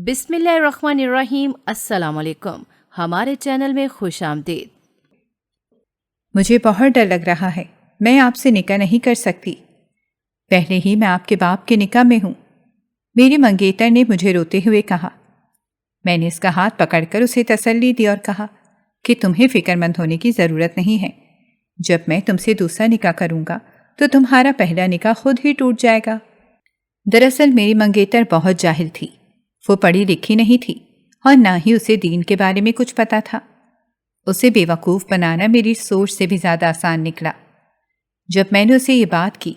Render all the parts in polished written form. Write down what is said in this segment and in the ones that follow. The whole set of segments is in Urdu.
بسم اللہ الرحمن الرحیم۔ السلام علیکم، ہمارے چینل میں خوش آمدید۔ مجھے بہت ڈر لگ رہا ہے، میں آپ سے نکاح نہیں کر سکتی۔ پہلے ہی میں آپ کے باپ کے نکاح میں ہوں، میری منگیتر نے مجھے روتے ہوئے کہا۔ میں نے اس کا ہاتھ پکڑ کر اسے تسلی دی اور کہا کہ تمہیں فکر مند ہونے کی ضرورت نہیں ہے۔ جب میں تم سے دوسرا نکاح کروں گا تو تمہارا پہلا نکاح خود ہی ٹوٹ جائے گا۔ دراصل میری منگیتر بہت جاہل تھی، وہ پڑھی لکھی نہیں تھی اور نہ ہی اسے دین کے بارے میں کچھ پتا تھا۔ اسے بے وقوف بنانا میری سوچ سے بھی زیادہ آسان نکلا۔ جب میں نے اسے یہ بات کی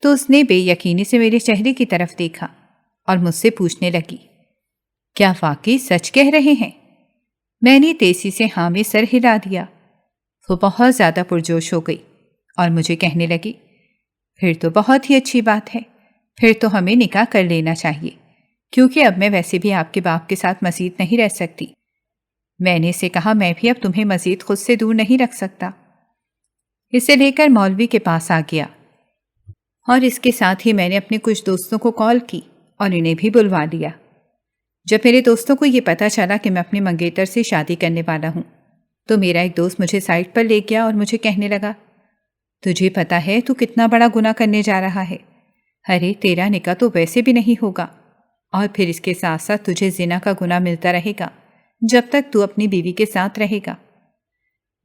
تو اس نے بے یقینی سے میرے چہرے کی طرف دیکھا اور مجھ سے پوچھنے لگی، کیا واقعی سچ کہہ رہے ہیں؟ میں نے تیزی سے ہاں میں سر ہلا دیا۔ وہ بہت زیادہ پرجوش ہو گئی اور مجھے کہنے لگی، پھر تو بہت ہی اچھی بات ہے، پھر تو ہمیں نکاح کر لینا چاہیے، کیونکہ اب میں ویسے بھی آپ کے باپ کے ساتھ مزید نہیں رہ سکتی۔ میں نے اسے کہا، میں بھی اب تمہیں مزید خود سے دور نہیں رکھ سکتا۔ اسے لے کر مولوی کے پاس آ گیا اور اس کے ساتھ ہی میں نے اپنے کچھ دوستوں کو کال کی اور انہیں بھی بلوا لیا۔ جب میرے دوستوں کو یہ پتہ چلا کہ میں اپنے منگیتر سے شادی کرنے والا ہوں تو میرا ایک دوست مجھے سائٹ پر لے گیا اور مجھے کہنے لگا، تجھے پتہ ہے تو کتنا بڑا گناہ کرنے جا رہا ہے؟ ارے تیرا نکاح تو ویسے بھی نہیں ہوگا، اور پھر اس کے ساتھ ساتھ تجھے زنا کا گناہ ملتا رہے گا جب تک تو اپنی بیوی کے ساتھ رہے گا۔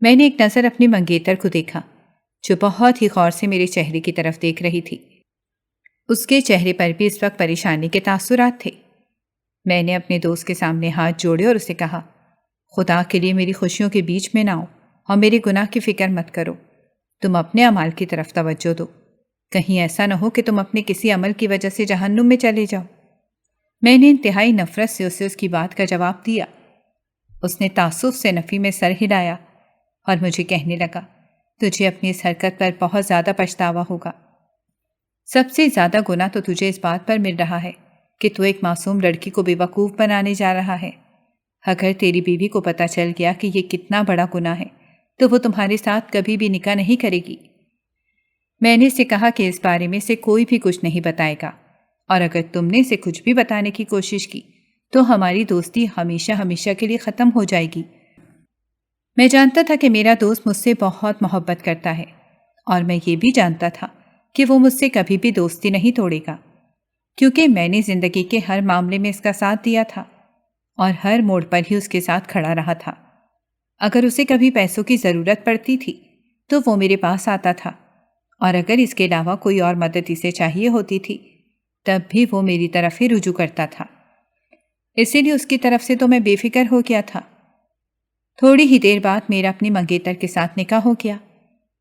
میں نے ایک نظر اپنی منگیتر کو دیکھا جو بہت ہی غور سے میرے چہرے کی طرف دیکھ رہی تھی۔ اس کے چہرے پر بھی اس وقت پریشانی کے تاثرات تھے۔ میں نے اپنے دوست کے سامنے ہاتھ جوڑے اور اسے کہا، خدا کے لیے میری خوشیوں کے بیچ میں نہ آؤ اور میرے گناہ کی فکر مت کرو، تم اپنے عمل کی طرف توجہ دو، کہیں ایسا نہ ہو کہ تم اپنے کسی عمل کی وجہ سے جہنم میں چلے جاؤ۔ میں نے انتہائی نفرت سے اسے اس کی بات کا جواب دیا۔ اس نے تعصب سے نفی میں سر ہلایا اور مجھے کہنے لگا، تجھے اپنی اس حرکت پر بہت زیادہ پچھتاوا ہوگا۔ سب سے زیادہ گناہ تو تجھے اس بات پر مل رہا ہے کہ تو ایک معصوم لڑکی کو بے وقوف بنانے جا رہا ہے۔ اگر تیری بیوی کو پتہ چل گیا کہ یہ کتنا بڑا گناہ ہے تو وہ تمہارے ساتھ کبھی بھی نکاح نہیں کرے گی۔ میں نے اسے کہا کہ اس بارے میں سے کوئی بھی کچھ نہیں بتائے گا، اور اگر تم نے اسے کچھ بھی بتانے کی کوشش کی تو ہماری دوستی ہمیشہ ہمیشہ کے لیے ختم ہو جائے گی۔ میں جانتا تھا کہ میرا دوست مجھ سے بہت محبت کرتا ہے، اور میں یہ بھی جانتا تھا کہ وہ مجھ سے کبھی بھی دوستی نہیں توڑے گا، کیونکہ میں نے زندگی کے ہر معاملے میں اس کا ساتھ دیا تھا اور ہر موڑ پر ہی اس کے ساتھ کھڑا رہا تھا۔ اگر اسے کبھی پیسوں کی ضرورت پڑتی تھی تو وہ میرے پاس آتا تھا، اور اگر اس کے علاوہ کوئی اور مدد اسے چاہیے ہوتی تھی تب بھی وہ میری طرف ہی رجوع کرتا تھا۔ اسی لیے اس کی طرف سے تو میں بے فکر ہو گیا تھا۔ تھوڑی ہی دیر بعد میرا اپنی منگیتر کے ساتھ نکاح ہو گیا،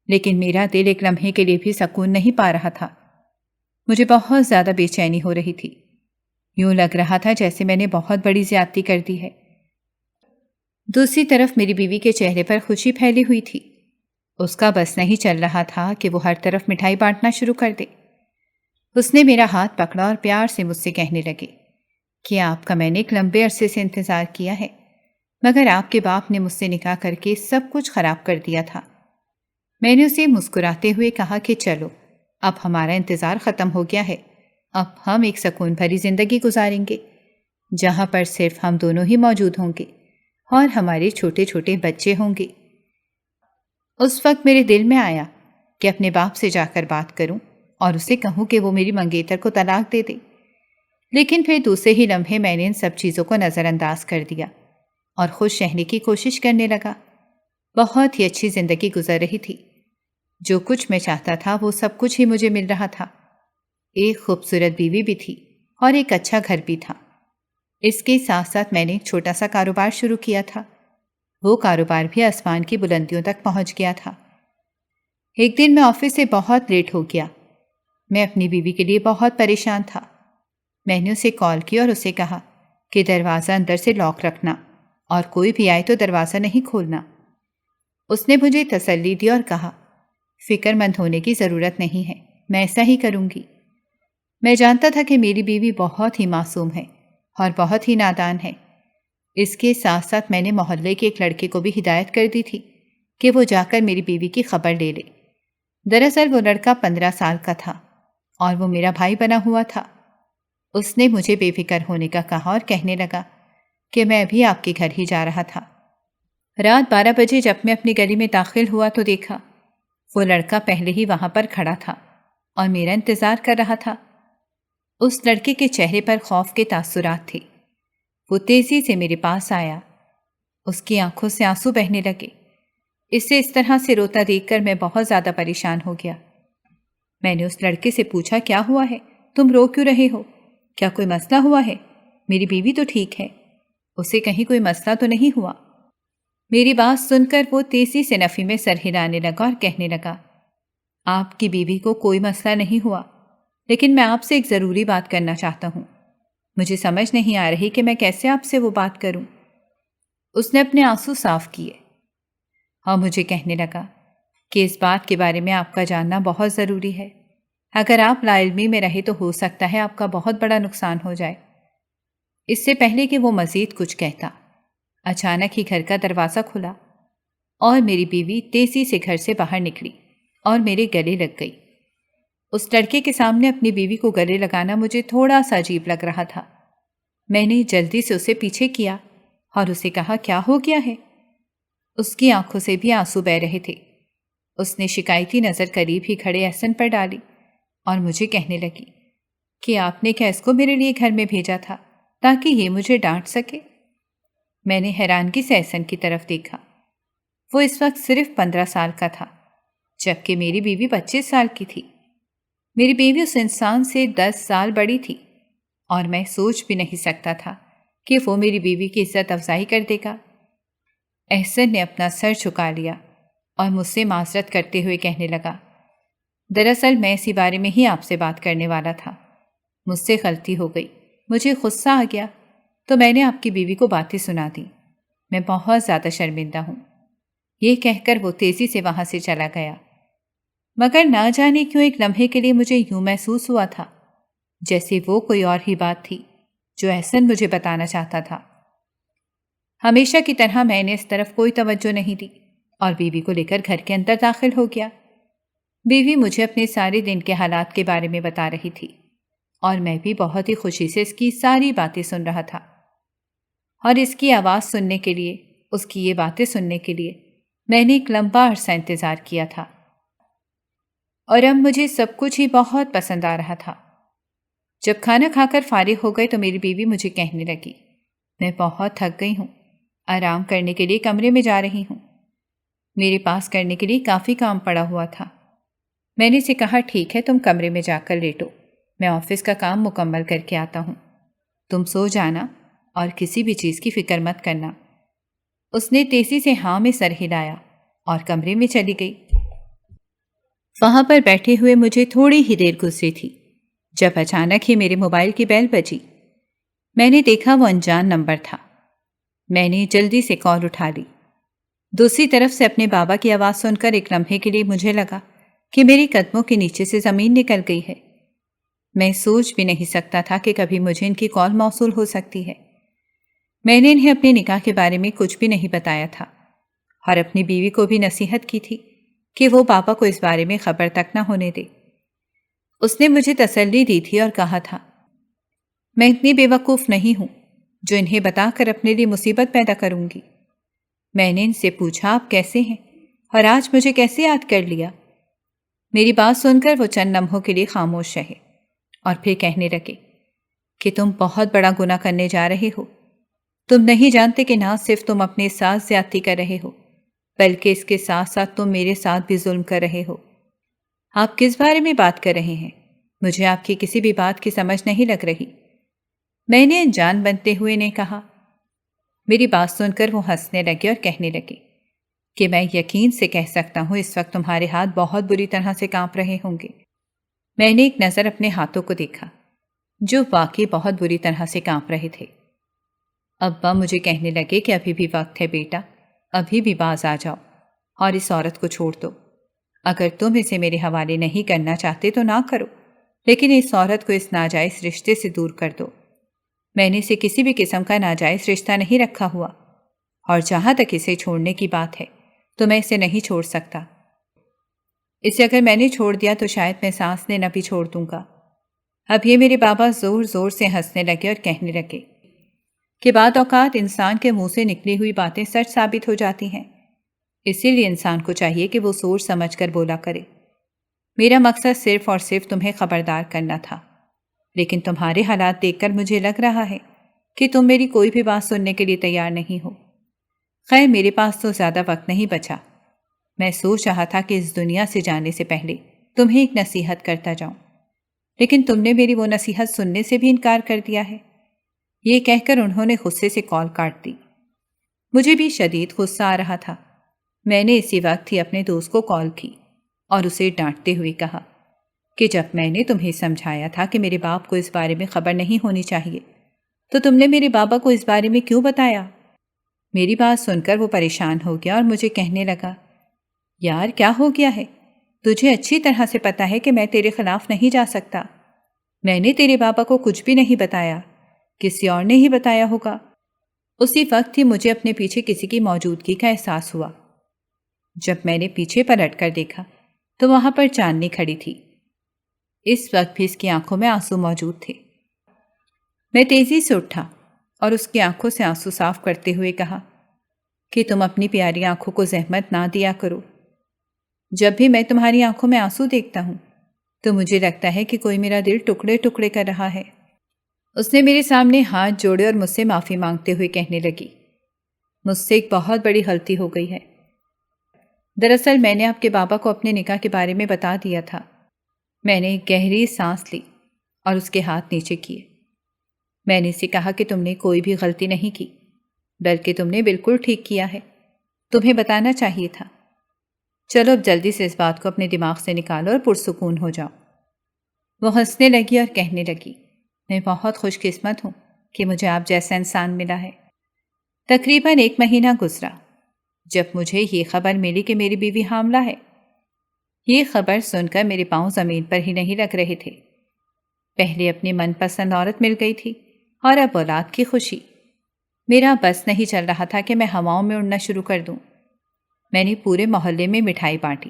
لیکن میرا دل ایک لمحے کے لیے بھی سکون نہیں پا رہا تھا۔ مجھے بہت زیادہ بے چینی ہو رہی تھی، یوں لگ رہا تھا جیسے میں نے بہت بڑی زیادتی کر دی ہے۔ دوسری طرف میری بیوی کے چہرے پر خوشی پھیلی ہوئی تھی۔ اس کا بس نہیں چل رہا تھا کہ وہ ہر طرف مٹھائی بانٹنا شروع کر دے۔ اس نے میرا ہاتھ پکڑا اور پیار سے مجھ سے کہنے لگے کہ آپ کا میں نے ایک لمبے عرصے سے انتظار کیا ہے، مگر آپ کے باپ نے مجھ سے نکاح کر کے سب کچھ خراب کر دیا تھا۔ میں نے اسے مسکراتے ہوئے کہا کہ چلو اب ہمارا انتظار ختم ہو گیا ہے، اب ہم ایک سکون بھری زندگی گزاریں گے جہاں پر صرف ہم دونوں ہی موجود ہوں گے اور ہمارے چھوٹے چھوٹے بچے ہوں گے۔ اس وقت میرے دل میں آیا کہ اپنے باپ سے جا کر بات کروں اور اسے کہوں کہ وہ میری منگیتر کو طلاق دے دے، لیکن پھر دوسرے ہی لمحے میں نے ان سب چیزوں کو نظر انداز کر دیا اور خوش رہنے کی کوشش کرنے لگا۔ بہت ہی اچھی زندگی گزر رہی تھی، جو کچھ میں چاہتا تھا وہ سب کچھ ہی مجھے مل رہا تھا۔ ایک خوبصورت بیوی بھی تھی اور ایک اچھا گھر بھی تھا۔ اس کے ساتھ ساتھ میں نے ایک چھوٹا سا کاروبار شروع کیا تھا، وہ کاروبار بھی آسمان کی بلندیوں تک پہنچ گیا تھا۔ ایک دن میں آفس سے بہت لیٹ ہو گیا۔ میں اپنی بیوی کے لیے بہت پریشان تھا۔ میں نے اسے کال کی اور اسے کہا کہ دروازہ اندر سے لاک رکھنا اور کوئی بھی آئے تو دروازہ نہیں کھولنا۔ اس نے مجھے تسلی دی اور کہا، فکر مند ہونے کی ضرورت نہیں ہے، میں ایسا ہی کروں گی۔ میں جانتا تھا کہ میری بیوی بہت ہی معصوم ہے اور بہت ہی نادان ہے۔ اس کے ساتھ ساتھ میں نے محلے کے ایک لڑکے کو بھی ہدایت کر دی تھی کہ وہ جا کر میری بیوی کی خبر لے لے۔ دراصل وہ لڑکا 15 سال کا تھا اور وہ میرا بھائی بنا ہوا تھا۔ اس نے مجھے بے فکر ہونے کا کہا اور کہنے لگا کہ میں ابھی آپ کے گھر ہی جا رہا تھا۔ رات 12 بجے جب میں اپنی گلی میں داخل ہوا تو دیکھا وہ لڑکا پہلے ہی وہاں پر کھڑا تھا اور میرا انتظار کر رہا تھا۔ اس لڑکے کے چہرے پر خوف کے تاثرات تھے۔ وہ تیزی سے میرے پاس آیا۔ اس کی آنکھوں سے آنسو بہنے لگے۔ اسے اس طرح سے روتا دیکھ کر میں بہت زیادہ پریشان ہو گیا۔ میں نے اس لڑکے سے پوچھا، کیا ہوا ہے؟ تم رو کیوں رہے ہو؟ کیا کوئی مسئلہ ہوا ہے؟ میری بیوی تو ٹھیک ہے، اسے کہیں کوئی مسئلہ تو نہیں ہوا؟ میری بات سن کر وہ تیزی سے نفی میں سر ہلانے لگا اور کہنے لگا، آپ کی بیوی کو کوئی مسئلہ نہیں ہوا، لیکن میں آپ سے ایک ضروری بات کرنا چاہتا ہوں۔ مجھے سمجھ نہیں آ رہی کہ میں کیسے آپ سے وہ بات کروں۔ اس نے اپنے آنسو صاف کیے اور مجھے کہنے لگا کہ اس بات کے بارے میں آپ کا جاننا بہت ضروری ہے۔ اگر آپ لا علمی میں رہے تو ہو سکتا ہے آپ کا بہت بڑا نقصان ہو جائے۔ اس سے پہلے کہ وہ مزید کچھ کہتا، اچانک ہی گھر کا دروازہ کھلا اور میری بیوی تیزی سے گھر سے باہر نکلی اور میرے گلے لگ گئی۔ اس لڑکے کے سامنے اپنی بیوی کو گلے لگانا مجھے تھوڑا سا عجیب لگ رہا تھا۔ میں نے جلدی سے اسے پیچھے کیا اور اسے کہا، کیا ہو گیا ہے؟ اس کی آنکھوں سے بھی آنسو بہہ رہے تھے۔ اس نے شکایتی نظر قریب ہی کھڑے احسن پر ڈالی اور مجھے کہنے لگی کہ آپ نے کیا اس کو میرے لیے گھر میں بھیجا تھا تاکہ یہ مجھے ڈانٹ سکے؟ میں نے حیرانگی سے احسن کی طرف دیکھا۔ وہ اس وقت صرف 15 سال کا تھا، جبکہ میری بیوی 25 سال کی تھی۔ میری بیوی اس انسان سے 10 سال بڑی تھی اور میں سوچ بھی نہیں سکتا تھا کہ وہ میری بیوی کی عزت افزائی کر دے گا۔ احسن نے اپنا سر جھکا لیا اور مجھ سے معذرت کرتے ہوئے کہنے لگا، دراصل میں اسی بارے میں ہی آپ سے بات کرنے والا تھا، مجھ سے غلطی ہو گئی، مجھے غصہ آ گیا تو میں نے آپ کی بیوی کو باتیں سنا دی، میں بہت زیادہ شرمندہ ہوں۔ یہ کہہ کر وہ تیزی سے وہاں سے چلا گیا، مگر نہ جانے کیوں ایک لمحے کے لیے مجھے یوں محسوس ہوا تھا جیسے وہ کوئی اور ہی بات تھی جو احسن مجھے بتانا چاہتا تھا۔ ہمیشہ کی طرح میں نے اس طرف کوئی توجہ نہیں دی اور بیوی کو لے کر گھر کے اندر داخل ہو گیا۔ بیوی مجھے اپنے سارے دن کے حالات کے بارے میں بتا رہی تھی اور میں بھی بہت ہی خوشی سے اس کی ساری باتیں سن رہا تھا، اور اس کی آواز سننے کے لیے، اس کی یہ باتیں سننے کے لیے میں نے ایک لمبا عرصہ انتظار کیا تھا، اور اب مجھے سب کچھ ہی بہت پسند آ رہا تھا۔ جب کھانا کھا کر فارغ ہو گئے تو میری بیوی مجھے کہنے لگی، میں بہت تھک گئی ہوں، آرام کرنے کے لیے کمرے میں جا رہی ہوں، میرے پاس کرنے کے لیے کافی کام پڑا ہوا تھا۔ میں نے اسے کہا، ٹھیک ہے، تم کمرے میں جا کر لیٹو، میں آفس کا کام مکمل کر کے آتا ہوں، تم سو جانا اور کسی بھی چیز کی فکر مت کرنا۔ اس نے تیزی سے ہاں میں سر ہلایا اور کمرے میں چلی گئی۔ وہاں پر بیٹھے ہوئے مجھے تھوڑی ہی دیر گزری تھی جب اچانک ہی میرے موبائل کی بیل بجی۔ میں نے دیکھا وہ انجان نمبر تھا۔ میں نے جلدی سے کال اٹھا لی۔ دوسری طرف سے اپنے بابا کی آواز سن کر ایک لمحے کے لیے مجھے لگا کہ میری قدموں کے نیچے سے زمین نکل گئی ہے۔ میں سوچ بھی نہیں سکتا تھا کہ کبھی مجھے ان کی کال موصول ہو سکتی ہے۔ میں نے انہیں اپنے نکاح کے بارے میں کچھ بھی نہیں بتایا تھا اور اپنی بیوی کو بھی نصیحت کی تھی کہ وہ پاپا کو اس بارے میں خبر تک نہ ہونے دے۔ اس نے مجھے تسلی دی تھی اور کہا تھا، میں اتنی بے وقوف نہیں ہوں جو انہیں بتا کر اپنے لیے مصیبت پیدا کروں گی۔ میں نے ان سے پوچھا، آپ کیسے ہیں اور آج مجھے کیسے یاد کر لیا؟ میری بات سن کر وہ چند لمحوں کے لیے خاموش رہے اور پھر کہنے لگے کہ تم بہت بڑا گناہ کرنے جا رہے ہو۔ تم نہیں جانتے کہ نہ صرف تم اپنے ساتھ زیادتی کر رہے ہو بلکہ اس کے ساتھ ساتھ تم میرے ساتھ بھی ظلم کر رہے ہو۔ آپ کس بارے میں بات کر رہے ہیں؟ مجھے آپ کی کسی بھی بات کی سمجھ نہیں لگ رہی، میں نے انجان بنتے ہوئے نے کہا۔ میری بات سن کر وہ ہنسنے لگے اور کہنے لگے کہ میں یقین سے کہہ سکتا ہوں اس وقت تمہارے ہاتھ بہت بری طرح سے کانپ رہے ہوں گے۔ میں نے ایک نظر اپنے ہاتھوں کو دیکھا جو واقعی بہت بری طرح سے کانپ رہے تھے۔ ابا مجھے کہنے لگے کہ ابھی بھی وقت ہے بیٹا، ابھی بھی باز آ جاؤ اور اس عورت کو چھوڑ دو۔ اگر تم اسے میرے حوالے نہیں کرنا چاہتے تو نہ کرو، لیکن اس عورت کو اس ناجائز رشتے سے دور کر دو۔ میں نے اسے کسی بھی قسم کا ناجائز رشتہ نہیں رکھا ہوا، اور جہاں تک اسے چھوڑنے کی بات ہے تو میں اسے نہیں چھوڑ سکتا۔ اسے اگر میں نے چھوڑ دیا تو شاید میں سانس لینا بھی چھوڑ دوں گا۔ اب یہ میرے بابا زور زور سے ہنسنے لگے اور کہنے لگے کہ بعض اوقات انسان کے منہ سے نکلی ہوئی باتیں سچ ثابت ہو جاتی ہیں، اسی لیے انسان کو چاہیے کہ وہ سوچ سمجھ کر بولا کرے۔ میرا مقصد صرف اور صرف تمہیں خبردار کرنا تھا، لیکن تمہارے حالات دیکھ کر مجھے لگ رہا ہے کہ تم میری کوئی بھی بات سننے کے لیے تیار نہیں ہو۔ خیر، میرے پاس تو زیادہ وقت نہیں بچا۔ میں سوچ رہا تھا کہ اس دنیا سے جانے سے پہلے تمہیں ایک نصیحت کرتا جاؤں، لیکن تم نے میری وہ نصیحت سننے سے بھی انکار کر دیا ہے۔ یہ کہہ کر انہوں نے غصے سے کال کاٹ دی۔ مجھے بھی شدید غصہ آ رہا تھا۔ میں نے اسی وقت ہی اپنے دوست کو کال کی اور اسے ڈانٹتے ہوئے کہا کہ جب میں نے تمہیں سمجھایا تھا کہ میرے باپ کو اس بارے میں خبر نہیں ہونی چاہیے، تو تم نے میرے بابا کو اس بارے میں کیوں بتایا؟ میری بات سن کر وہ پریشان ہو گیا اور مجھے کہنے لگا، یار کیا ہو گیا ہے؟ تجھے اچھی طرح سے پتا ہے کہ میں تیرے خلاف نہیں جا سکتا۔ میں نے تیرے بابا کو کچھ بھی نہیں بتایا، کسی اور نے ہی بتایا ہوگا۔ اسی وقت ہی مجھے اپنے پیچھے کسی کی موجودگی کا احساس ہوا۔ جب میں نے پیچھے پلٹ کر دیکھا تو وہاں پر چاندنی کھڑی تھی۔ اس وقت بھی اس کی آنکھوں میں آنسو موجود تھے۔ میں تیزی سے اٹھا اور اس کی آنکھوں سے آنسو صاف کرتے ہوئے کہا کہ تم اپنی پیاری آنکھوں کو زحمت نہ دیا کرو۔ جب بھی میں تمہاری آنکھوں میں آنسو دیکھتا ہوں تو مجھے لگتا ہے کہ کوئی میرا دل ٹکڑے ٹکڑے کر رہا ہے۔ اس نے میرے سامنے ہاتھ جوڑے اور مجھ سے معافی مانگتے ہوئے کہنے لگی، مجھ سے ایک بہت بڑی غلطی ہو گئی ہے۔ دراصل میں نے آپ کے بابا کو اپنے نکاح کے بارے میں بتا دیا تھا۔ میں نے ایک گہری سانس لی اور اس کے ہاتھ نیچے کیے۔ میں نے اسے کہا کہ تم نے کوئی بھی غلطی نہیں کی، بلکہ تم نے بالکل ٹھیک کیا ہے، تمہیں بتانا چاہیے تھا۔ چلو اب جلدی سے اس بات کو اپنے دماغ سے نکالو اور پرسکون ہو جاؤ۔ وہ ہنسنے لگی اور کہنے لگی، میں بہت خوش قسمت ہوں کہ مجھے آپ جیسا انسان ملا ہے۔ تقریباً 1 مہینہ گزرا جب مجھے یہ خبر ملی کہ میری بیوی حاملہ ہے۔ یہ خبر سن کر میرے پاؤں زمین پر ہی نہیں لگ رہے تھے۔ پہلے اپنی من پسند عورت مل گئی تھی اور اب اولاد کی خوشی۔ میرا بس نہیں چل رہا تھا کہ میں ہواؤں میں اڑنا شروع کر دوں۔ میں نے پورے محلے میں مٹھائی بانٹی۔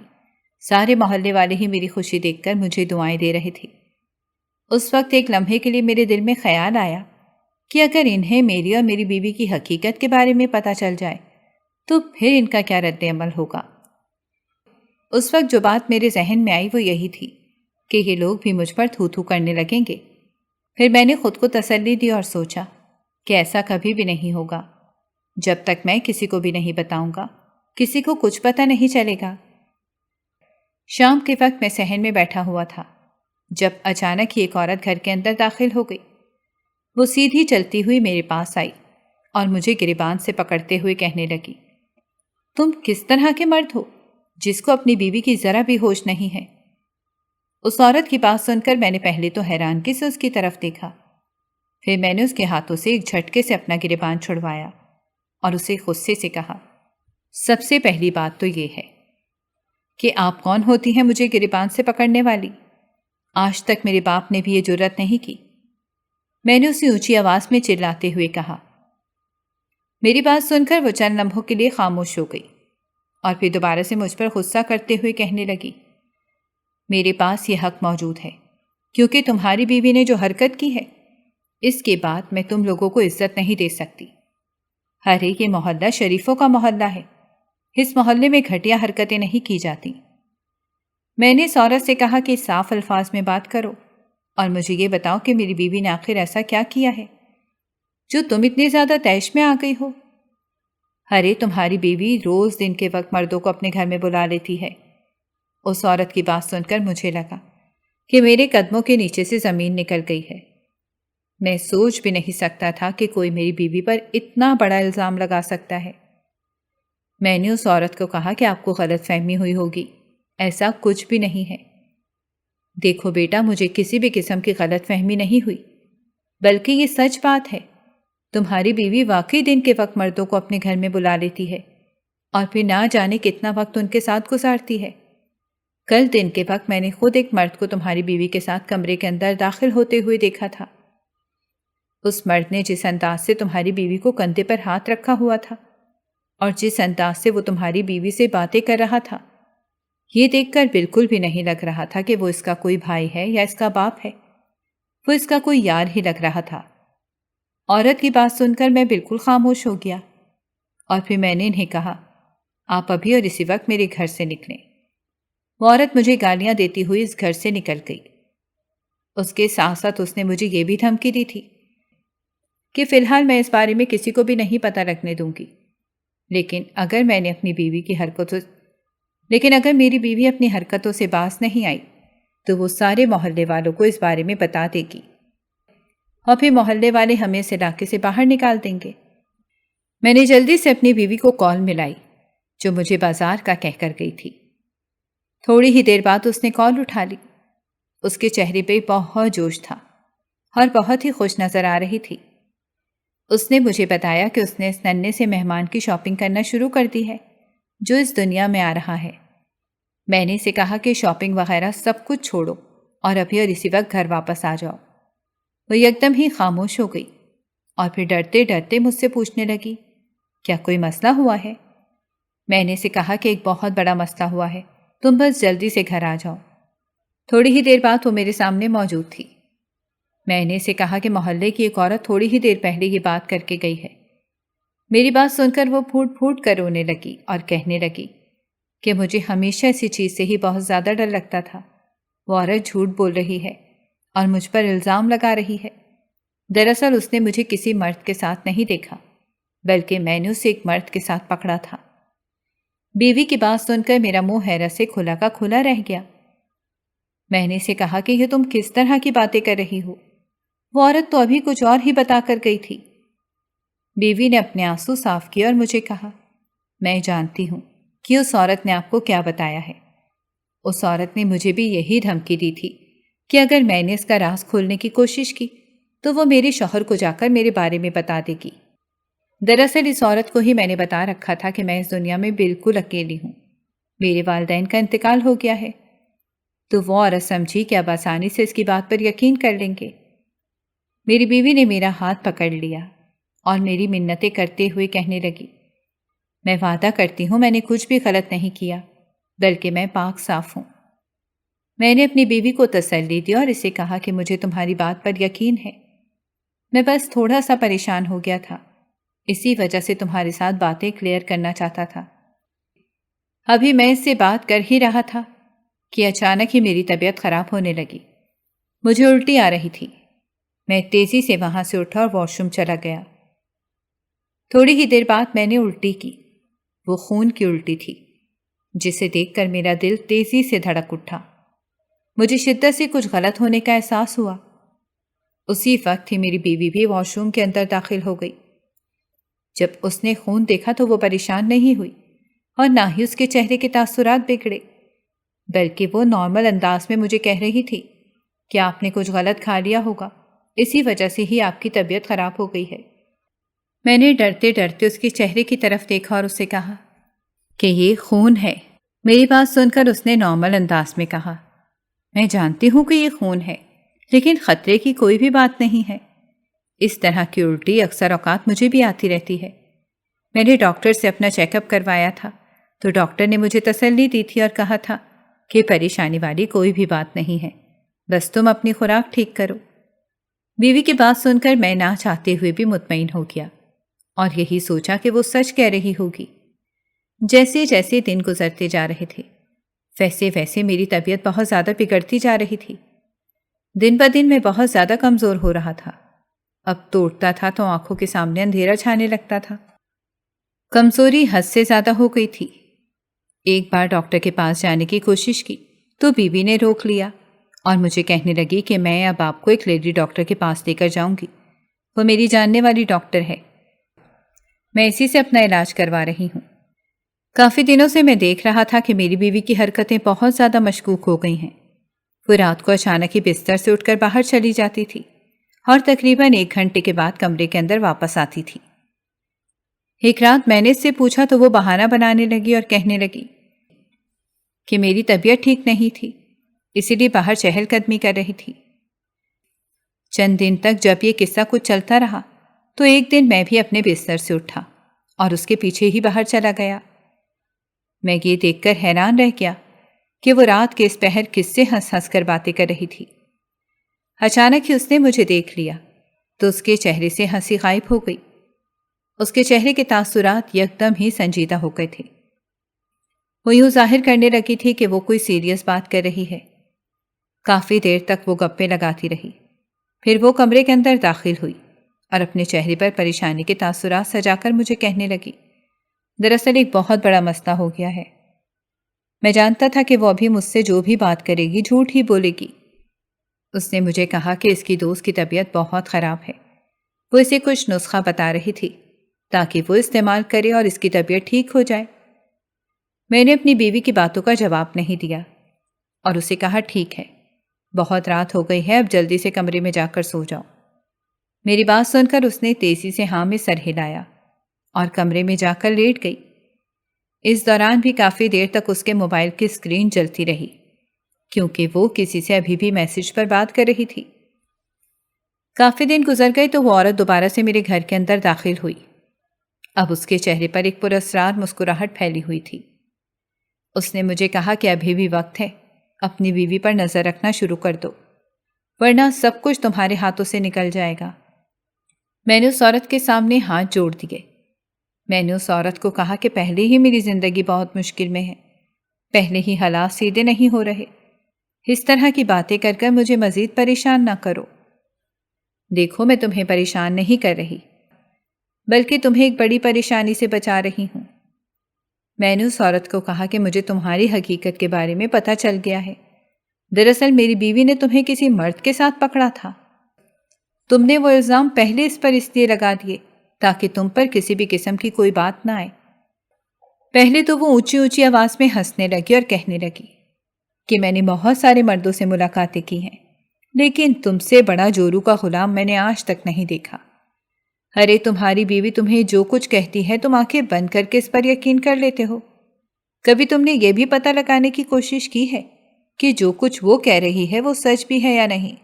سارے محلے والے ہی میری خوشی دیکھ کر مجھے دعائیں دے رہے تھے۔ اس وقت ایک لمحے کے لیے میرے دل میں خیال آیا کہ اگر انہیں میری اور میری بیوی کی حقیقت کے بارے میں پتہ چل جائے تو پھر ان کا کیا رد عمل ہوگا۔ اس وقت جو بات میرے ذہن میں آئی وہ یہی تھی کہ یہ لوگ بھی مجھ پر تھو تھو کرنے لگیں گے۔ پھر میں نے خود کو تسلی دی اور سوچا کہ ایسا کبھی بھی نہیں ہوگا۔ جب تک میں کسی کو بھی نہیں بتاؤں گا، کسی کو کچھ پتہ نہیں چلے گا۔ شام کے وقت میں صحن میں بیٹھا ہوا تھا جب اچانک ہی ایک عورت گھر کے اندر داخل ہو گئی۔ وہ سیدھی چلتی ہوئی میرے پاس آئی اور مجھے گریبان سے پکڑتے ہوئے کہنے لگی، تم کس طرح کے مرد ہو جس کو اپنی بیوی کی ذرا بھی ہوش نہیں ہے؟ اس عورت کی بات سن کر میں نے پہلے تو حیرانگی سے اس کی طرف دیکھا، پھر میں نے اس کے ہاتھوں سے ایک جھٹکے سے اپنا گریبان چھڑوایا اور اسے غصے سے کہا، سب سے پہلی بات تو یہ ہے کہ آپ کون ہوتی ہیں مجھے گریبان سے پکڑنے والی؟ آج تک میرے باپ نے بھی یہ جرات نہیں کی۔ میں نے اسے اونچی آواز میں چلاتے ہوئے کہا۔ میری بات سن کر وہ چند لمحوں کے لیے خاموش ہو گئی اور پھر دوبارہ سے مجھ پر غصہ کرتے ہوئے کہنے لگی، میرے پاس یہ حق موجود ہے کیونکہ تمہاری بیوی نے جو حرکت کی ہے، اس کے بعد میں تم لوگوں کو عزت نہیں دے سکتی۔ ارے یہ محلہ شریفوں کا محلہ ہے، اس محلے میں گھٹیا حرکتیں نہیں کی جاتی۔ میں نے اس عورت سے کہا کہ صاف الفاظ میں بات کرو اور مجھے یہ بتاؤ کہ میری بیوی نے آخر ایسا کیا کیا ہے جو تم اتنی زیادہ طیش میں آ گئی ہو؟ ارے تمہاری بیوی روز دن کے وقت مردوں کو اپنے گھر میں بلا لیتی ہے۔ اس عورت کی بات سن کر مجھے لگا کہ میرے قدموں کے نیچے سے زمین نکل گئی ہے۔ میں سوچ بھی نہیں سکتا تھا کہ کوئی میری بیوی پر اتنا بڑا الزام لگا سکتا ہے۔ میں نے اس عورت کو کہا کہ آپ کو غلط فہمی ہوئی ہوگی، ایسا کچھ بھی نہیں ہے۔ دیکھو بیٹا، مجھے کسی بھی قسم کی غلط فہمی نہیں ہوئی، بلکہ یہ سچ بات ہے۔ تمہاری بیوی واقعی دن کے وقت مردوں کو اپنے گھر میں بلا لیتی ہے اور پھر نہ جانے کتنا وقت ان کے ساتھ گزارتی ہے۔ کل دن کے وقت میں نے خود ایک مرد کو تمہاری بیوی کے ساتھ کمرے کے اندر داخل ہوتے ہوئے دیکھا تھا۔ اس مرد نے جس انداز سے تمہاری بیوی کو کندھے پر ہاتھ رکھا ہوا تھا اور جس انداز سے وہ تمہاری بیوی سے باتیں کر رہا تھا، یہ دیکھ کر بالکل بھی نہیں لگ رہا تھا کہ وہ اس کا کوئی بھائی ہے یا اس کا باپ ہے۔ وہ اس کا کوئی یار ہی لگ رہا تھا۔ عورت کی بات سن کر میں بالکل خاموش ہو گیا، اور پھر میں نے انہیں کہا، آپ ابھی اور اسی وقت میرے گھر سے نکلیں۔ وہ عورت مجھے گالیاں دیتی ہوئی اس گھر سے نکل گئی۔ اس کے ساتھ ساتھ اس نے مجھے یہ بھی دھمکی دی تھی کہ فی الحال میں اس بارے میں کسی کو بھی نہیں پتہ رکھنے دوں گی، لیکن اگر میری بیوی اپنی حرکتوں سے باز نہیں آئی تو وہ سارے محلے والوں کو اس بارے میں بتا دے گی، اور پھر محلے والے ہمیں اس علاقے سے باہر نکال دیں گے۔ میں نے جلدی سے اپنی بیوی کو کال ملائی جو مجھے بازار کا کہہ کر گئی تھی۔ تھوڑی ہی دیر بعد اس نے کال اٹھا لی۔ اس کے چہرے پہ بہت جوش تھا اور بہت ہی خوش نظر آ رہی تھی۔ اس نے مجھے بتایا کہ اس نے اس ننھے سے مہمان کی شاپنگ کرنا شروع کر دی ہے جو اس دنیا میں آ رہا ہے۔ میں نے اسے کہا کہ شاپنگ وغیرہ سب کچھ چھوڑو اور ابھی اور اسی وقت گھر واپس آ جاؤ۔ وہ یکدم ہی خاموش ہو گئی اور پھر ڈرتے ڈرتے مجھ سے پوچھنے لگی، کیا کوئی مسئلہ ہوا ہے؟ میں نے اسے کہا کہ ایک بہت بڑا مسئلہ ہوا ہے، تم بس جلدی سے گھر آ جاؤ۔ تھوڑی ہی دیر بعد وہ میرے سامنے موجود تھی۔ میں نے اسے کہا کہ محلے کی ایک عورت تھوڑی ہی دیر پہلے یہ بات کر کے گئی ہے۔ میری بات سن کر وہ پھوٹ پھوٹ کر رونے لگی اور کہنے لگی کہ مجھے ہمیشہ اسی چیز سے ہی بہت زیادہ ڈر لگتا تھا۔ وہ عورت جھوٹ بول رہی ہے اور مجھ پر الزام لگا رہی ہے۔ دراصل اس نے مجھے کسی مرد کے ساتھ نہیں دیکھا، بلکہ میں نے اسے ایک مرد کے ساتھ پکڑا تھا۔ بیوی کی بات سن کر میرا منہ حیرت سے کھلا کا کھلا رہ گیا۔ میں نے اسے کہا کہ یہ تم کس طرح کی باتیں کر رہی ہو؟ وہ عورت تو ابھی کچھ اور ہی بتا کر گئی تھی۔ بیوی نے اپنے آنسو صاف کیے اور مجھے کہا، میں جانتی ہوں کہ اس عورت نے آپ کو کیا بتایا ہے۔ اس عورت نے مجھے بھی یہی دھمکی دی تھی کہ اگر میں نے اس کا راز کھولنے کی کوشش کی تو وہ میرے شوہر کو جا کر میرے بارے میں بتا دے گی۔ دراصل اس عورت کو ہی میں نے بتا رکھا تھا کہ میں اس دنیا میں بالکل اکیلی ہوں، میرے والدین کا انتقال ہو گیا ہے۔ تو وہ عورت سمجھی کہ اب آسانی سے اس کی بات پر یقین کر لیں گے۔ میری بیوی نے میرا ہاتھ پکڑ لیا اور میری منتیں کرتے ہوئے کہنے لگی، میں وعدہ کرتی ہوں میں نے کچھ بھی غلط نہیں کیا، بلکہ میں پاک صاف ہوں۔ میں نے اپنی بیوی کو تسلی دی اور اسے کہا کہ مجھے تمہاری بات پر یقین ہے، میں بس تھوڑا سا پریشان ہو گیا تھا، اسی وجہ سے تمہارے ساتھ باتیں کلیئر کرنا چاہتا تھا۔ ابھی میں اس سے بات کر ہی رہا تھا کہ اچانک ہی میری طبیعت خراب ہونے لگی۔ مجھے الٹی آ رہی تھی۔ میں تیزی سے وہاں سے اٹھا اور واش روم چلا گیا۔ تھوڑی ہی دیر بعد میں نے الٹی کی۔ وہ خون کی الٹی تھی، جسے دیکھ کر میرا دل تیزی سے دھڑک اٹھا۔ مجھے شدت سے کچھ غلط ہونے کا احساس ہوا۔ اسی وقت ہی میری بیوی بھی واش روم کے اندر داخل ہو گئی۔ جب اس نے خون دیکھا تو وہ پریشان نہیں ہوئی اور نہ ہی اس کے چہرے کے تاثرات بگڑے، بلکہ وہ نارمل انداز میں مجھے کہہ رہی تھی کہ آپ نے کچھ غلط کھا لیا ہوگا، اسی وجہ سے ہی آپ کی طبیعت خراب ہو گئی ہے۔ میں نے ڈرتے ڈرتے اس کے چہرے کی طرف دیکھا اور اس سے کہا کہ یہ خون ہے۔ میری بات سن کر اس نے نارمل انداز میں کہا، میں جانتی ہوں کہ یہ خون ہے، لیکن خطرے کی کوئی بھی بات نہیں ہے۔ اس طرح کی الٹی اکثر اوقات مجھے بھی آتی رہتی ہے۔ میں نے ڈاکٹر سے اپنا چیک اپ کروایا تھا تو ڈاکٹر نے مجھے تسلی دی تھی اور کہا تھا کہ پریشانی والی کوئی بھی بات نہیں ہے، بس تم اپنی خوراک ٹھیک کرو۔ بیوی کی بات سن کر میں نہ چاہتے ہوئے بھی مطمئن ہو گیا اور یہی سوچا کہ وہ سچ کہہ رہی ہوگی۔ جیسے جیسے دن گزرتے جا رہے تھے ویسے ویسے میری طبیعت بہت زیادہ بگڑتی جا رہی تھی۔ دن بہ دن میں بہت زیادہ کمزور ہو رہا تھا۔ اب توڑتا تھا تو آنکھوں کے سامنے اندھیرا چھانے لگتا تھا۔ کمزوری حد سے زیادہ ہو گئی تھی۔ ایک بار ڈاکٹر کے پاس جانے کی کوشش کی تو بیوی نے روک لیا اور مجھے کہنے لگی کہ میں اب آپ کو ایک لیڈی ڈاکٹر کے پاس لے کر جاؤں گی، وہ میری جاننے والی ڈاکٹر ہے، میں اسی سے اپنا علاج کروا رہی ہوں۔ کافی دنوں سے میں دیکھ رہا تھا کہ میری بیوی کی حرکتیں بہت زیادہ مشکوک ہو گئی ہیں۔ وہ رات کو اچانک ہی بستر سے اٹھ کر باہر چلی جاتی تھی اور تقریباً 1 گھنٹے کے بعد کمرے کے اندر واپس آتی تھی۔ ایک رات میں نے اس سے پوچھا تو وہ بہانہ بنانے لگی اور کہنے لگی کہ میری طبیعت ٹھیک نہیں تھی، اسی لیے باہر چہل قدمی کر رہی تھی۔ چند دن تک جب یہ قصہ کچھ چلتا رہا تو ایک دن میں بھی اپنے بستر سے اٹھا اور اس کے پیچھے ہی باہر چلا گیا۔ میں یہ دیکھ کر حیران رہ گیا کہ وہ رات کے اس پہر کس سے ہنس ہنس کر باتیں کر رہی تھی۔ اچانک ہی اس نے مجھے دیکھ لیا تو اس کے چہرے سے ہنسی غائب ہو گئی۔ اس کے چہرے کے تاثرات یکدم ہی سنجیدہ ہو گئے تھے۔ وہ یوں ظاہر کرنے لگی تھی کہ وہ کوئی سیریس بات کر رہی ہے۔ کافی دیر تک وہ گپے لگاتی رہی، پھر وہ کمرے کے اندر داخل ہوئی اور اپنے چہرے پر پریشانی کے تاثرات سجا کر مجھے کہنے لگی، دراصل ایک بہت بڑا مسئلہ ہو گیا ہے۔ میں جانتا تھا کہ وہ ابھی مجھ سے جو بھی بات کرے گی جھوٹ ہی بولے گی۔ اس نے مجھے کہا کہ اس کی دوست کی طبیعت بہت خراب ہے، وہ اسے کچھ نسخہ بتا رہی تھی تاکہ وہ استعمال کرے اور اس کی طبیعت ٹھیک ہو جائے۔ میں نے اپنی بیوی کی باتوں کا جواب نہیں دیا اور اسے کہا، ٹھیک ہے، بہت رات ہو گئی ہے، اب جلدی سے کمرے میں جا کر سو جاؤ۔ میری بات سن کر اس نے تیزی سے ہاں میں سر ہلایا اور کمرے میں جا کر لیٹ گئی۔ اس دوران بھی کافی دیر تک اس کے موبائل کی اسکرین جلتی رہی کیونکہ وہ کسی سے ابھی بھی میسج پر بات کر رہی تھی۔ کافی دن گزر گئے تو وہ عورت دوبارہ سے میرے گھر کے اندر داخل ہوئی۔ اب اس کے چہرے پر ایک پراسرار مسکراہٹ پھیلی ہوئی تھی۔ اس نے مجھے کہا کہ ابھی بھی وقت ہے، اپنی بیوی پر نظر رکھنا شروع کر دو، ورنہ سب کچھ تمہارے ہاتھوں سے نکل جائے گا۔ میں نے اس عورت کے سامنے ہاتھ جوڑ دیے۔ میں نے اس عورت کو کہا کہ پہلے ہی میری زندگی بہت مشکل میں ہے، پہلے ہی حالات سیدھے نہیں ہو رہے، اس طرح کی باتیں کر کر مجھے مزید پریشان نہ کرو۔ دیکھو، میں تمہیں پریشان نہیں کر رہی، بلکہ تمہیں ایک بڑی پریشانی سے بچا رہی ہوں۔ میں نے اس عورت کو کہا کہ مجھے تمہاری حقیقت کے بارے میں پتہ چل گیا ہے۔ دراصل میری بیوی نے تمہیں کسی مرد کے ساتھ پکڑا تھا۔ تم نے وہ الزام پہلے اس پر اس لیے لگا دیے تاکہ تم پر کسی بھی قسم کی کوئی بات نہ آئے۔ پہلے تو وہ اونچی اونچی آواز میں ہنسنے لگی اور کہنے لگی کہ میں نے بہت سارے مردوں سے ملاقاتیں کی ہیں، لیکن تم سے بڑا جورو کا غلام میں نے آج تک نہیں دیکھا۔ ارے تمہاری بیوی تمہیں جو کچھ کہتی ہے تم آنکھیں بند کر کے اس پر یقین کر لیتے ہو۔ کبھی تم نے یہ بھی پتہ لگانے کی کوشش کی ہے کہ جو کچھ وہ کہہ رہی ہے وہ سچ بھی ہے یا نہیں؟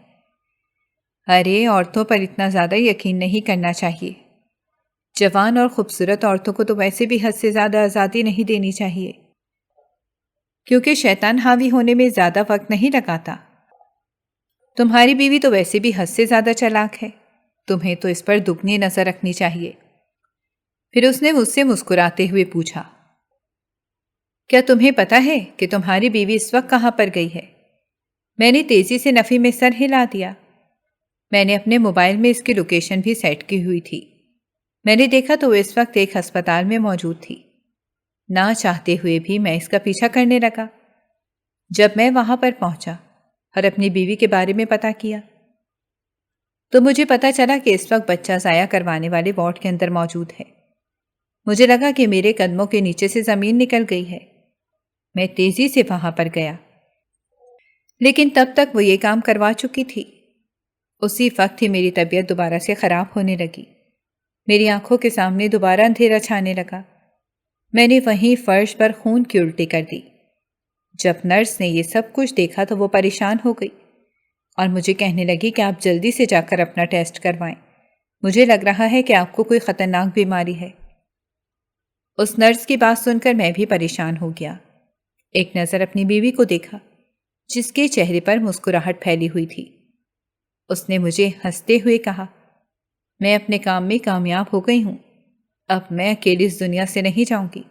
ارے عورتوں پر اتنا زیادہ یقین نہیں کرنا چاہیے۔ جوان اور خوبصورت عورتوں کو تو ویسے بھی حد سے زیادہ آزادی نہیں دینی چاہیے، کیونکہ شیطان حاوی ہونے میں زیادہ وقت نہیں لگاتا۔ تمہاری بیوی تو ویسے بھی حد سے زیادہ چالاک ہے، تمہیں تو اس پر دگنی نظر رکھنی چاہیے۔ پھر اس نے مجھ سے مسکراتے ہوئے پوچھا، کیا تمہیں پتہ ہے کہ تمہاری بیوی اس وقت کہاں پر گئی ہے؟ میں نے تیزی سے نفی میں سر ہلا دیا۔ میں نے اپنے موبائل میں اس کی لوکیشن بھی سیٹ کی ہوئی تھی۔ میں نے دیکھا تو وہ اس وقت ایک ہسپتال میں موجود تھی۔ نہ چاہتے ہوئے بھی میں اس کا پیچھا کرنے لگا۔ جب میں وہاں پر پہنچا اور اپنی بیوی کے بارے میں پتہ کیا تو مجھے پتہ چلا کہ اس وقت بچہ ضائع کروانے والے وارڈ کے اندر موجود ہے۔ مجھے لگا کہ میرے قدموں کے نیچے سے زمین نکل گئی ہے۔ میں تیزی سے وہاں پر گیا، لیکن تب تک وہ یہ کام کروا چکی تھی۔ اسی وقت ہی میری طبیعت دوبارہ سے خراب ہونے لگی۔ میری آنکھوں کے سامنے دوبارہ اندھیرا چھانے لگا۔ میں نے وہیں فرش پر خون کی الٹی کر دی۔ جب نرس نے یہ سب کچھ دیکھا تو وہ پریشان ہو گئی اور مجھے کہنے لگی کہ آپ جلدی سے جا کر اپنا ٹیسٹ کروائیں، مجھے لگ رہا ہے کہ آپ کو کوئی خطرناک بیماری ہے۔ اس نرس کی بات سن کر میں بھی پریشان ہو گیا۔ ایک نظر اپنی بیوی کو دیکھا جس کے چہرے پر مسکراہٹ پھیلی ہوئی تھی۔ اس نے مجھے ہنستے ہوئے کہا، میں اپنے کام میں کامیاب ہو گئی ہوں، اب میں اکیلی اس دنیا سے نہیں جاؤں گی،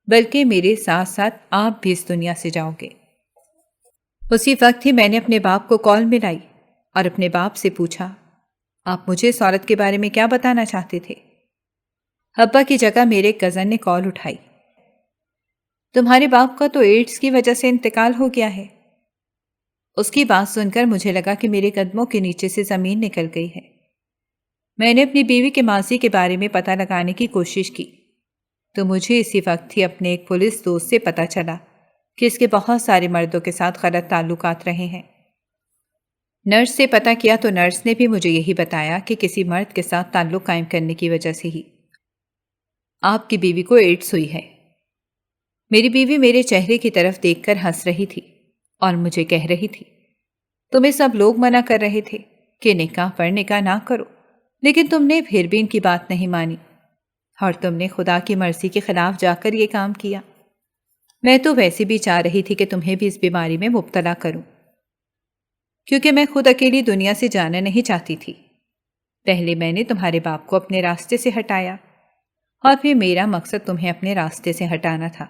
بلکہ میرے ساتھ ساتھ آپ بھی اس دنیا سے جاؤ گے۔ اسی وقت ہی میں نے اپنے باپ کو کال ملائی اور اپنے باپ سے پوچھا، آپ مجھے اس عورت کے بارے میں کیا بتانا چاہتے تھے؟ ابا کی جگہ میرے کزن نے کال اٹھائی، تمہارے باپ کا تو ایڈز کی وجہ سے انتقال ہو گیا ہے۔ اس کی بات سن کر مجھے لگا کہ میرے قدموں کے نیچے سے زمین نکل گئی ہے۔ میں نے اپنی بیوی کے ماضی کے بارے میں پتہ لگانے کی کوشش کی تو مجھے اسی وقت ہی اپنے ایک پولیس دوست سے پتہ چلا کہ اس کے بہت سارے مردوں کے ساتھ غلط تعلقات رہے ہیں۔ نرس سے پتہ کیا تو نرس نے بھی مجھے یہی بتایا کہ کسی مرد کے ساتھ تعلق قائم کرنے کی وجہ سے ہی آپ کی بیوی کو ایڈز ہوئی ہے۔ میری بیوی میرے چہرے کی طرف دیکھ کر ہنس رہی تھی اور مجھے کہہ رہی تھی، تمہیں سب لوگ منع کر رہے تھے کہ نکاح پر نکاح نہ کرو، لیکن تم نے پھر بھی ان کی بات نہیں مانی اور تم نے خدا کی مرضی کے خلاف جا کر یہ کام کیا۔ میں تو ویسے بھی چاہ رہی تھی کہ تمہیں بھی اس بیماری میں مبتلا کروں۔ کیونکہ میں خود اکیلی دنیا سے جانا نہیں چاہتی تھی۔ پہلے میں نے تمہارے باپ کو اپنے راستے سے ہٹایا اور پھر میرا مقصد تمہیں اپنے راستے سے ہٹانا تھا۔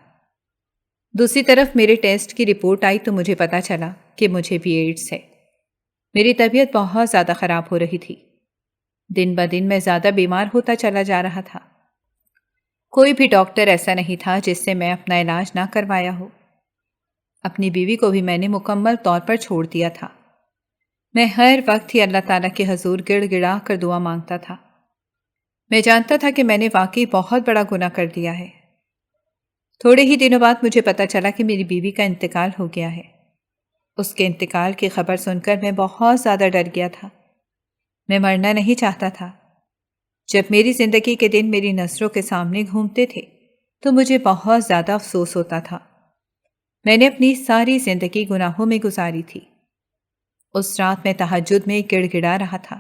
دوسری طرف میرے ٹیسٹ کی رپورٹ آئی تو مجھے پتا چلا کہ مجھے بھی ایڈز ہے۔ میری طبیعت بہت زیادہ خراب ہو رہی تھی۔ دن بدن میں زیادہ بیمار ہوتا چلا جا رہا تھا۔ کوئی بھی ڈاکٹر ایسا نہیں تھا جس سے میں اپنا علاج نہ کروایا ہو۔ اپنی بیوی کو بھی میں نے مکمل طور پر چھوڑ دیا تھا۔ میں ہر وقت ہی اللہ تعالیٰ کے حضور گڑ گڑا کر دعا مانگتا تھا۔ میں جانتا تھا کہ میں نے واقعی بہت بڑا گناہ کر دیا ہے۔ تھوڑے ہی دنوں بعد مجھے پتا چلا کہ میری بیوی کا انتقال ہو گیا ہے۔ اس کے انتقال کی خبر سن کر میں بہت زیادہ ڈر گیا تھا۔ میں مرنا نہیں چاہتا تھا۔ جب میری زندگی کے دن میری نظروں کے سامنے گھومتے تھے تو مجھے بہت زیادہ افسوس ہوتا تھا۔ میں نے اپنی ساری زندگی گناہوں میں گزاری تھی۔ اس رات میں تہجد میں گڑ گڑا رہا تھا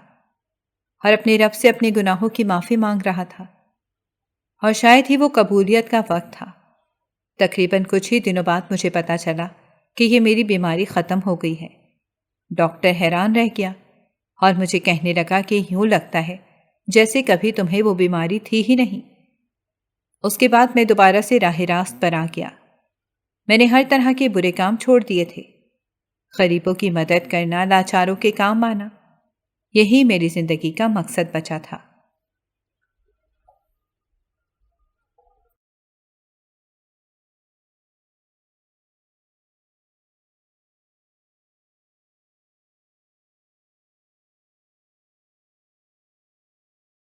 اور اپنے رب سے اپنے گناہوں کی معافی مانگ رہا تھا، اور شاید ہی وہ قبولیت کا وقت تھا۔ تقریباً کچھ ہی دنوں بعد مجھے پتا چلا کہ یہ میری بیماری ختم ہو گئی ہے۔ ڈاکٹر حیران رہ گیا اور مجھے کہنے لگا کہ یوں لگتا ہے جیسے کبھی تمہیں وہ بیماری تھی ہی نہیں۔ اس کے بعد میں دوبارہ سے راہ راست پر آ گیا۔ میں نے ہر طرح کے برے کام چھوڑ دیے تھے۔ غریبوں کی مدد کرنا، لاچاروں کے کام آنا، یہی میری زندگی کا مقصد بچا تھا۔